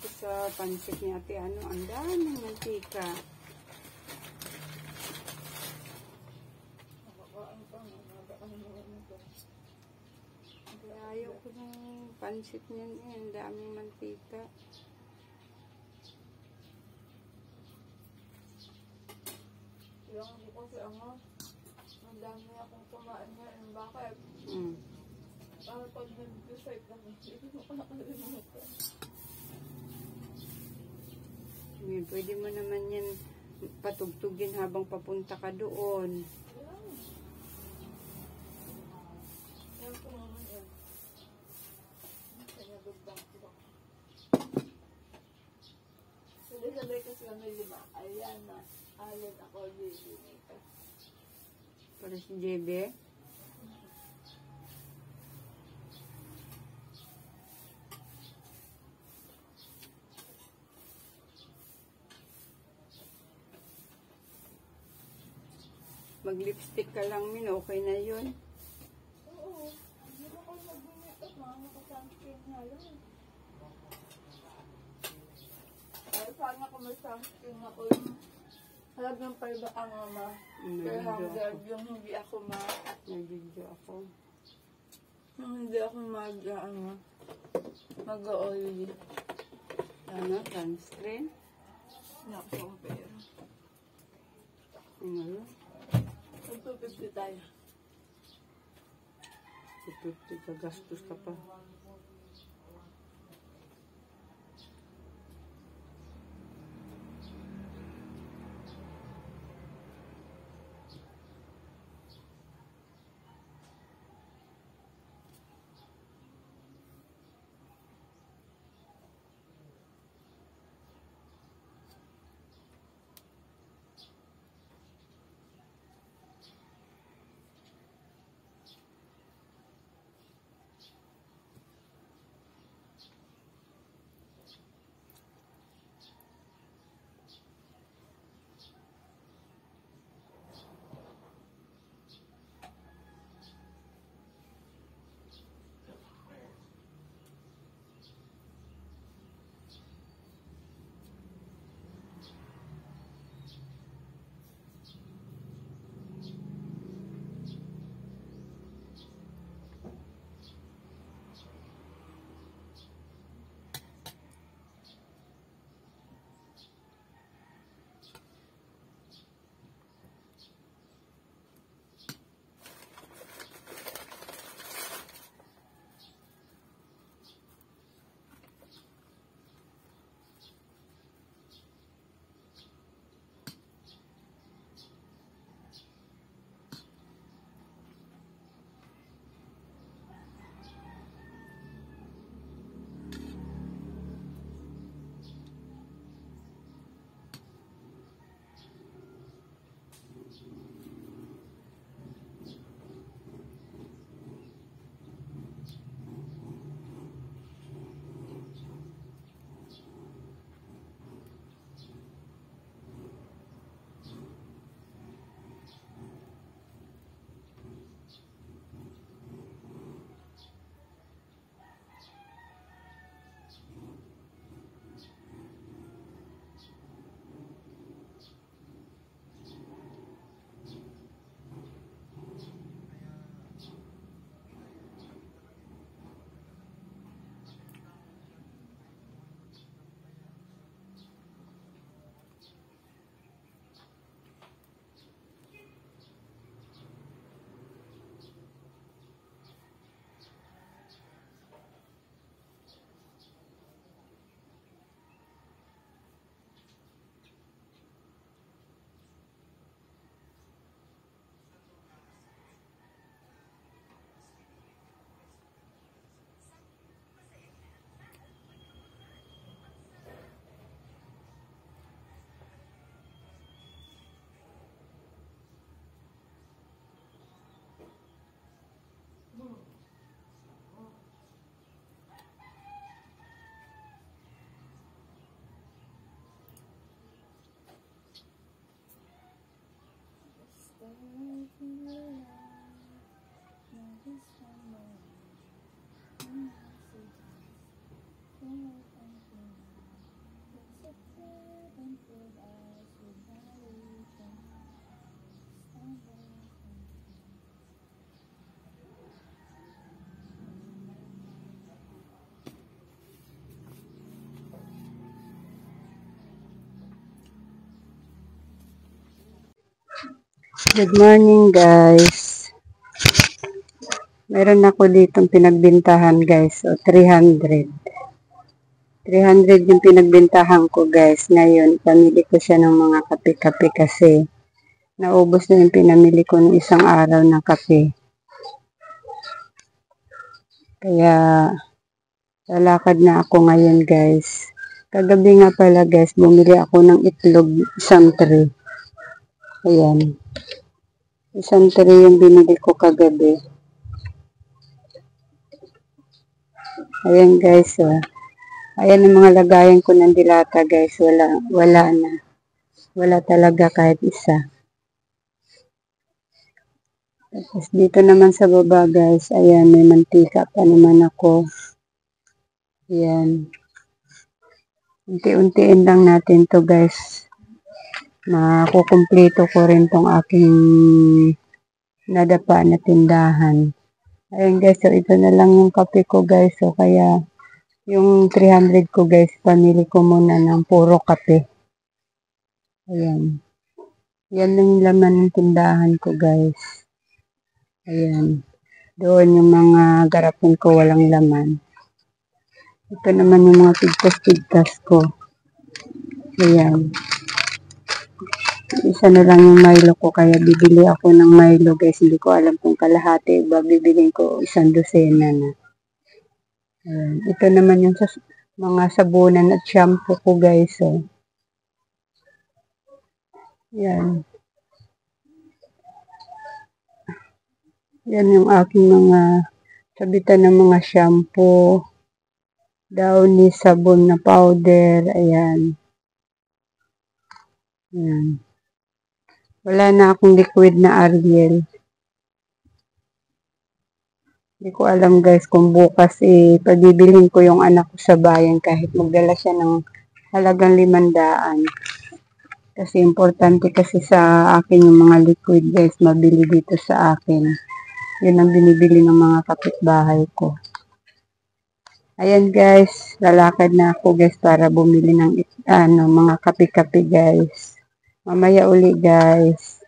dito sa pansit ni ate, ano, ang daming mantika. Ayaw ko ng pansit niyan eh, ang daming mantika. Yung hindi ko siya ang dami akong kumain ngayon. Bakit? Pag nag-decide na hindi ko nakalimutan. Pwede mo naman yan patugtugin habang papunta ka doon. Yan po naman yan. Kaya dugbang ko. Sabay-sabay kasi kami lima. Ayan na. Ayan ako dito. Para si JB. Mag-lipstick ka lang, Min. Okay na yun. Oo. Hindi ko kayo mag-makeup. Makakasunscreen nga lang. Ay, sana kung may sunscreen ako yung halagang palba ang ama. Kaya hanggang yung hindi ako Nag-video ako. Yung hindi ako mag-oily. Ano? Sunscreen? Naku, ang pera. Ano? 250 tayo. 250 ka, gastos ka pa. Good morning guys. Meron ako ditong pinagbintahan guys. So 300. 300 yung pinagbintahan ko guys. Ngayon, pamili ko siya ng mga kape-kape kasi naubos na yung pinamili ko ng isang araw ng kape. Kaya lalakad na ako ngayon guys. Kagabi nga pala guys, bumili ako ng itlog isang tray. Ayan. Isang tray yung binili ko kagabi. Ayan guys, oh. Ayan ang mga lagayan ko ng dilata guys. Wala na. Wala talaga kahit isa. Tapos dito naman sa baba guys, ayan, may mantika pa naman ako. Ayan. Unti-untiin lang natin to guys. Makukumpleto ko rin tong aking nadapa na tindahan. Ayan guys, so ito na lang yung kape ko guys. So kaya yung 300 ko guys, pamili ko muna ng puro kape. Ayan. Yan yung laman ng tindahan ko guys. Ayan. Doon yung mga garapon ko walang laman. Ito naman yung mga pigtas-pigtas ko. Ayan. Isa na lang yung Milo ko, kaya bibili ako ng Milo guys. Hindi ko alam kung kalahati ba bibilin ko isang dosena na. Ayan. Ito naman yung mga sabunan at shampoo ko guys. So. Ayan. Yan yung aking mga sabitan ng mga shampoo. Downy sabon na powder. Ayan. Ayan. Wala na akong liquid na Ariel. Hindi ko alam guys kung bukas pabibilhin ko yung anak ko sa bayan kahit magdala siya ng halagang 500. Kasi importante kasi sa akin yung mga liquid guys mabili dito sa akin. Yun ang binibili ng mga kapitbahay ko. Ayan guys, lalakad na ako guys para bumili ng mga kape-kape guys. Mamaya uli guys.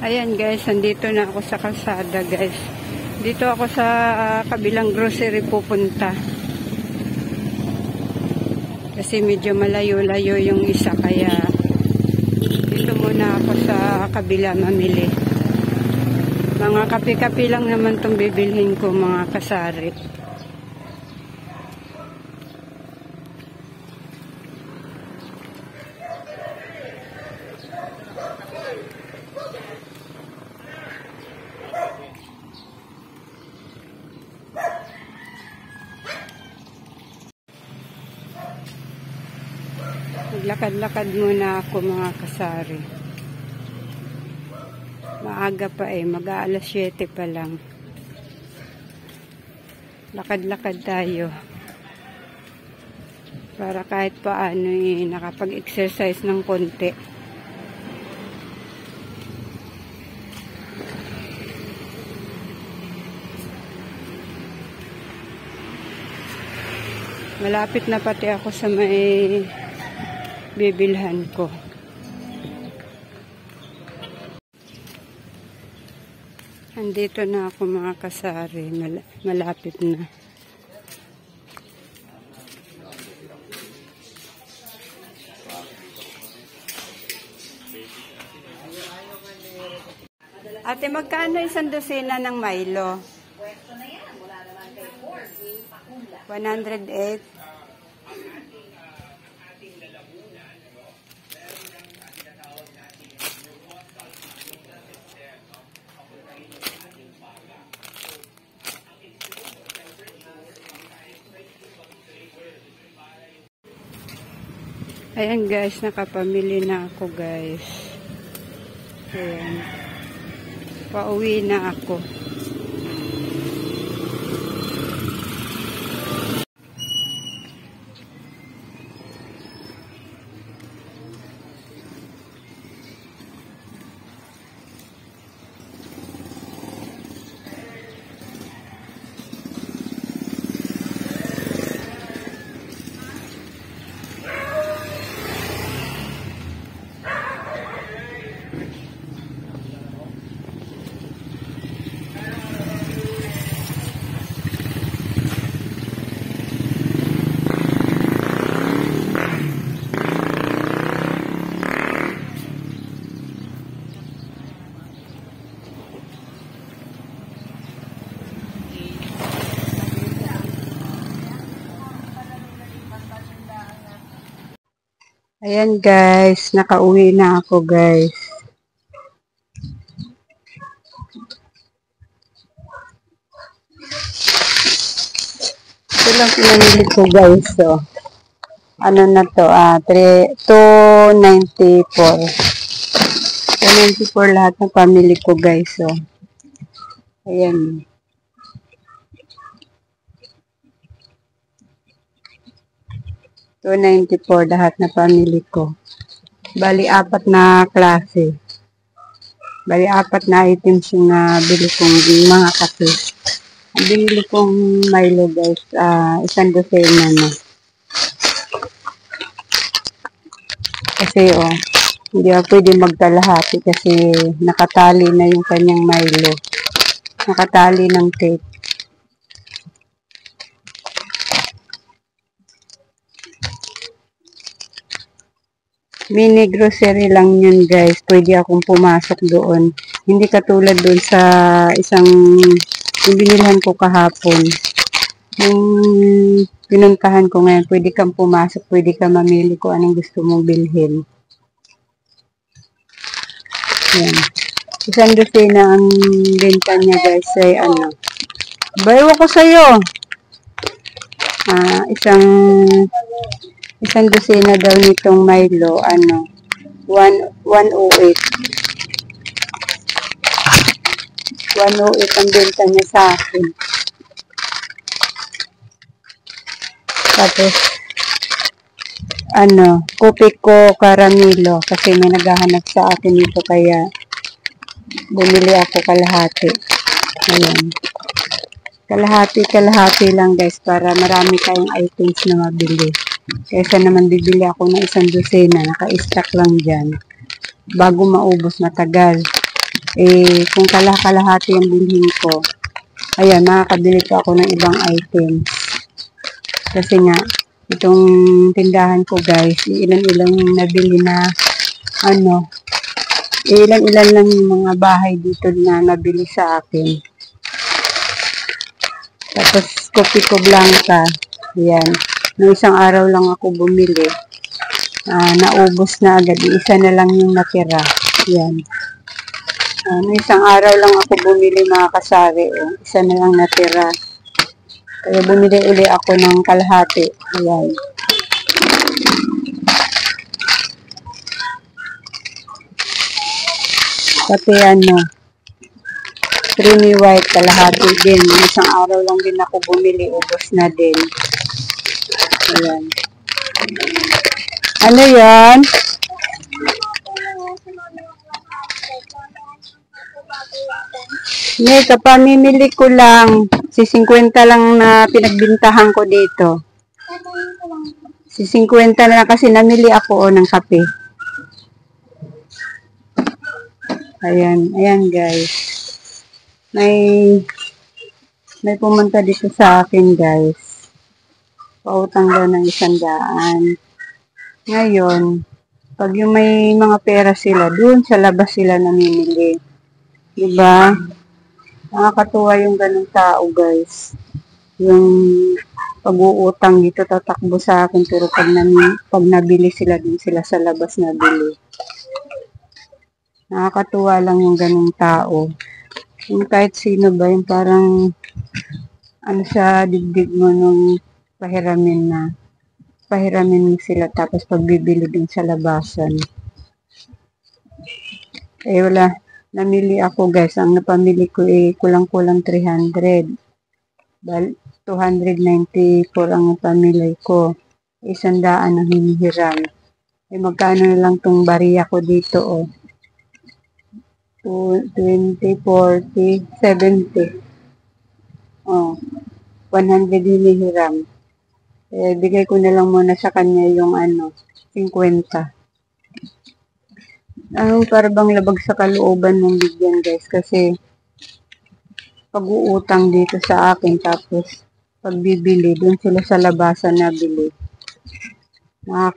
Ayan guys, andito na ako sa kalsada guys. Dito ako sa kabilang grocery pupunta. Kasi medyo malayo-layo yung isa kaya dito muna ako sa kabila mamili. Mga kape-kape lang naman itong bibilhin ko mga kasari. Maglakad-lakad muna ako mga kasari. Maaga pa mag-aalas 7 pa lang. Lakad-lakad tayo. Para kahit paano nakapag-exercise ng konti. Malapit na pati ako sa may bibilhan ko. Andito na ako mga kasari. Malapit na. Ate, magkano isang dosena ng Milo? 108. Ayan guys, nakapamili na ako guys. Ayan. Pauwi na ako. Ayan guys, nakauwi na ako guys. Ito lang pinamili ko guys. So, ano na to? 294. 294 lahat ng pamili ko guys. So, ayan. $294 lahat na pamili ko. Bali, 4 na klase. Bali, 4 na items yung nabili kong mga kape. Ang binili kong Milo guys, 1 dosena na. Kasi hindi ako pwede magkalahati kasi nakatali na yung kanyang Milo. Nakatali ng tape. Mini grocery lang yun guys. Pwede akong pumasok doon. Hindi katulad doon sa isang binilhan ko kahapon. Yung pinuntahan ko ngayon, pwede kang pumasok, pwede kang mamili kung anong gusto mong bilhin. Yan. 1 dosena ang benta niya guys ay bayo ko sa'yo. Isang dosena daw nitong Milo, 108. 108 ang benta niya sa akin. Tapos, kopi ko karamilo kasi may naghahanap sa akin nito kaya bumili ako kalahati. Ayan. Kalahati lang guys para marami tayong items na mabili. Kaysa naman bibili ako ng 1 dosena, naka-stack lang dyan. Bago maubos, matagal. Kung kalahati ang bilhin ko, ayan, makakabili pa ako ng ibang items. Kasi nga, itong tindahan ko guys, ilan-ilan yung nabili na, ilan-ilan lang yung mga bahay dito na nabili sa akin. Tapos, kopi ko blanca, ayan. Noong isang araw lang ako bumili. Naubos na agad. Isa na lang yung natira. Yan. Noong isang araw lang ako bumili mga kasari. Isa na lang natira. Kaya bumili uli ako ng kalahati. Ayan. Pati creamy white kalahati din. Noong isang araw lang din ako bumili. Ubos na din. Ayan. Ano yan? Hindi, kapamimili ko lang. Si 50 lang na pinagbintahan ko dito. Si 50 na lang kasi namili ako ng kape. Ayan. Ayan guys. May pumunta dito sa akin guys. Pautang daw ng 100. Ngayon, pag yung may mga pera sila, doon sa labas sila namimili. Diba? Nakakatuwa yung ganung tao, guys. Yung pag-uutang dito tatakbo sa akin, pero pag nabili sila, dun sila sa labas nabili. Nakakatuwa lang yung ganung tao. Yung kahit sino ba, yung parang ano sa dibdib mo nung pahiramin mo sila tapos pagbibili din sa labasan. Eh wala, namili ako guys. Ang napamili ko kulang-kulang 300. 294 ang napamili ko. 100 ang hinihiram. Eh magkano na lang tong bariya ko dito oh. 20, 40, 70. Oh, 100 hinihiram. Eh, bigay ko na lang muna sa kanya yung 50. Parang labag sa kalooban mong bigyan guys kasi pag-uutang dito sa akin tapos pagbibili dun sila sa labasan na bili. Ba?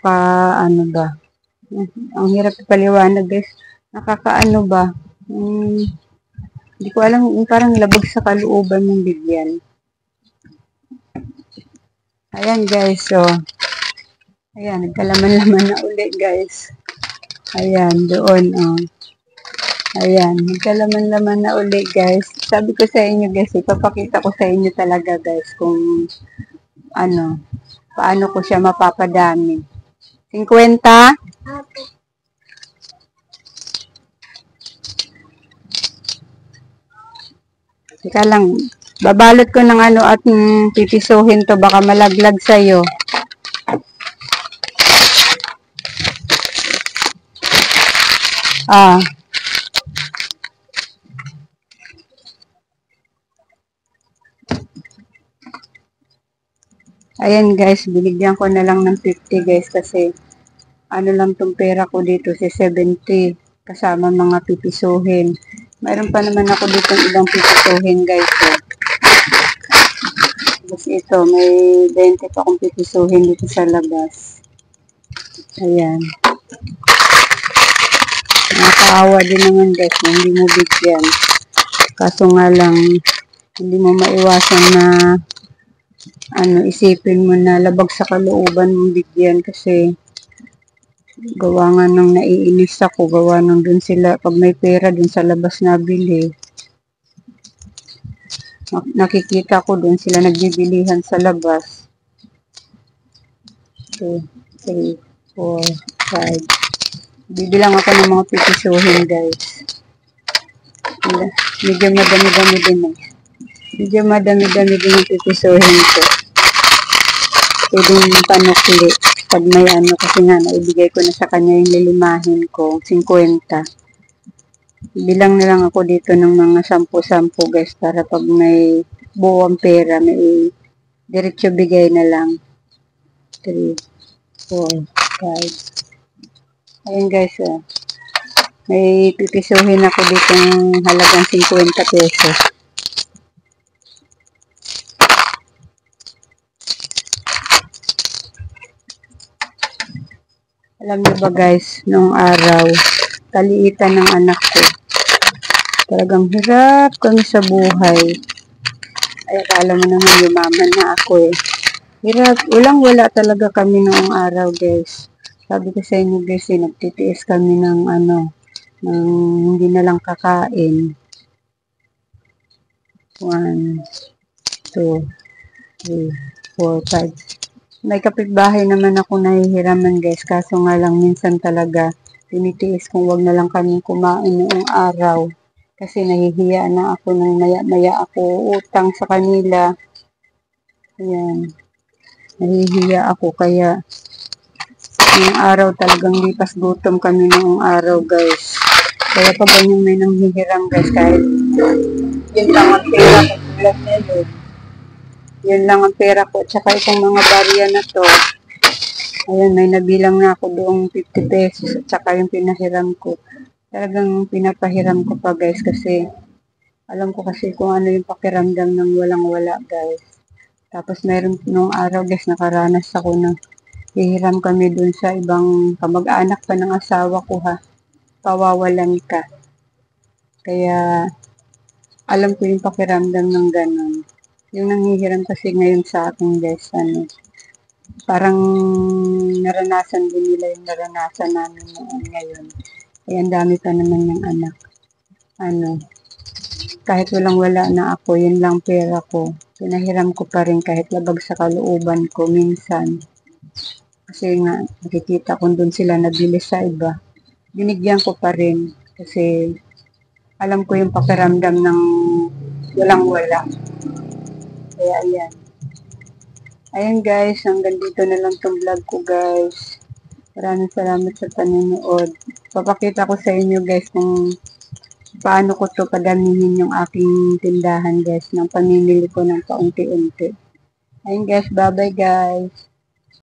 Ang hirap ipaliwanag guys. Nakakaano ba? Hindi ko alam, parang labag sa kalooban mong bigyan. Ayan guys, so. Ayan, nagkalaman-laman na uli guys. Ayan, doon, oh. Ayan, nagkalaman-laman na uli guys. Sabi ko sa inyo guys, ipapakita ko sa inyo talaga guys kung paano ko siya mapapadami. 50? Teka lang, babalot ko ng at pipisuhin to, baka malaglag sa'yo. Ayan guys, binigyan ko na lang ng 50 guys kasi lang tong pera ko dito si 70 kasama mga pipisuhin. Mayroon pa naman ako dito ibang pipisuhin guys. Tapos ito, may 20 pa akong pipisuhin dito sa labas. Ayan. Nakakaawa din naman guys, hindi mo bigyan. Kaso nga lang, hindi mo maiwasan na isipin mo na labag sa kalooban mong bigyan kasi gawa nga nang naiinis ako, gawa nang dun sila, pag may pera dun sa labas nabili. Nakikita ko dun sila nagbibilihan sa labas. 2, 3, 4, 5. Bibilang ako ng mga pipisuhin guys. Medyo madami-dami din eh. Medyo madami-dami din yung pipisuhin ko. Pwedeng panukli. Pag may kasi nga, naibigay ko na sa kanya yung lilimahin ko, 50. Bilang na lang ako dito ng mga 10-10 guys, para pag may buwang pera, may diretso bigay na lang. 3, 4, 5. Ayun guys, may pipisuhin ako dito ng halagang 50 pesos. Alam niyo ba guys, nung araw, kaliitan ng anak ko. Talagang hirap kami sa buhay. Ay, akala mo naman yumaman na ako eh. Hirap, wala talaga kami noong araw guys. Sabi ko sa inyo guys, nagtitiis kami ng ng hindi na lang kakain. 1, 2, 3, 4, 5. May kapitbahay naman ako nahihiraman guys, kaso nga lang minsan talaga tinitiis kung wag na lang kami kumain noong araw. Kasi nahihiya na ako nang maya ako utang sa kanila. Ayan. Nahihiya ako kaya noong araw talagang lipas gutom kami noong araw guys. Kaya pag ganyan may nanghihiram guys, kahit yun lang ang pera ko tulad na yun. Yun lang ang pera ko. Tsaka itong mga barya na to. Ayan, may nabilang na ako doong 50 pesos. At saka yung pinahiram ko. Talagang pinapahiram ko pa guys. Kasi alam ko kasi kung ano yung pakiramdam ng walang-wala guys. Tapos meron nung araw guys, nakaranas ako ng hihiram kami dun sa ibang kamag-anak pa ng asawa ko ha. Pawawalan ka. Kaya alam ko yung pakiramdam ng ganun. Yung nanghihiram kasi ngayon sa akin guys, ano, parang naranasan din nila yung naranasan namin noon ngayon. Eh, ang dami pa naman ng anak. Ano, kahit walang-wala na ako, yun lang pera ko. Pinahiram ko pa rin kahit labag sa kalooban ko minsan. Kasi nga, nakikita ko doon sila nabili sa iba. Binigyan ko pa rin kasi alam ko yung pakiramdam ng walang-wala. Kaya ayan. Ayan guys, hanggang dito na lang tong vlog ko guys. Maraming salamat sa panonood. Papakita ko sa inyo guys kung paano ko to padamihin yung aking tindahan guys ng pamimili ko ng paunti-unti. Ayun guys, bye bye guys.